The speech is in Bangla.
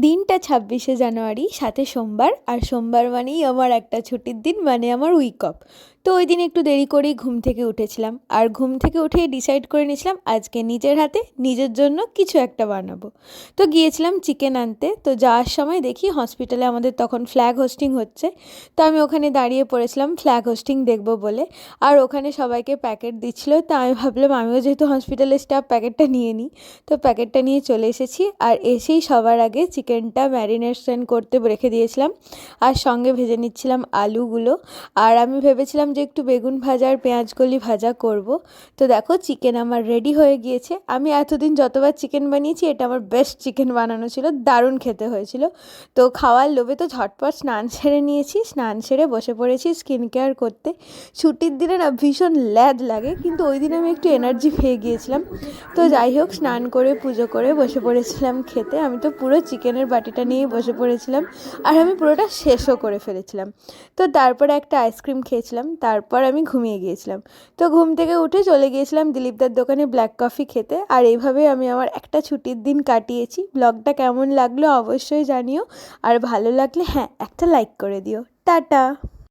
দিনটা ২৬শে জানুয়ারি, সাথে সোমবার। আর সোমবার মানেই আমার একটা ছুটির দিন, মানে আমার উইক অফ। তো ওই দিন একটু দেরি করেই ঘুম থেকে উঠেছিলাম, আর ঘুম থেকে উঠেই ডিসাইড করে নিয়েছিলাম আজকে নিজের হাতে নিজের জন্য কিছু একটা বানাবো। তো গিয়েছিলাম চিকেন আনতে। তো যাওয়ার সময় দেখি হসপিটালে আমাদের তখন ফ্ল্যাগ হোস্টিং হচ্ছে। তো আমি ওখানে দাঁড়িয়ে পড়েছিলাম ফ্ল্যাগ হোস্টিং দেখবো বলে। আর ওখানে সবাইকে প্যাকেট দিচ্ছিলো, তো আমি ভাবলাম আমিও যেহেতু হসপিটালের স্টাফ, প্যাকেটটা নিয়ে নিই। তো প্যাকেটটা নিয়ে চলে এসেছি, আর এসেই সবার আগে চিকেনটা ম্যারিনেশন করতে রেখে দিয়েছিলাম, আর সঙ্গে ভেজে নিচ্ছিলাম আলুগুলো। আর আমি ভেবেছিলাম যে একটু বেগুন ভাজা আর পেঁয়াজকলি ভাজা করব। তো দেখো চিকেন আমার রেডি হয়ে গিয়েছে। আমি এতদিন যতবার চিকেন বানিয়েছি এটা আমার বেস্ট চিকেন বানানো ছিল, দারুণ খেতে হয়েছিল। তো খাওয়ার লোভে তো ঝটপট স্নান সেরে নিয়েছি, স্নান সেরে বসে পড়েছি স্কিন কেয়ার করতে। ছুটির দিনে না ভীষণ ল্যাদ লাগে, কিন্তু ওই দিন আমি একটু এনার্জি পেয়ে গিয়েছিলাম। তো যাই হোক, স্নান করে পুজো করে বসে পড়েছিলাম খেতে। আমি তো পুরো চিকেনের বাটিটা নিয়েই বসে পড়েছিলাম, আর আমি পুরোটা শেষও করে ফেলেছিলাম। তো তারপরে একটা আইসক্রিম খেয়েছিলাম, তারপর আমি ঘুমিয়ে গিয়েছিলাম। তো ঘুম থেকে উঠে চলে গিয়েছিলাম দিলীপদার দোকানে ব্ল্যাক কফি খেতে। আর এইভাবে আমি আমার একটা ছুটির দিন কাটিয়েছি। ব্লগটা কেমন লাগলো অবশ্যই জানিও, আর ভালো লাগলে হ্যাঁ একটা লাইক করে দিও। টাটা।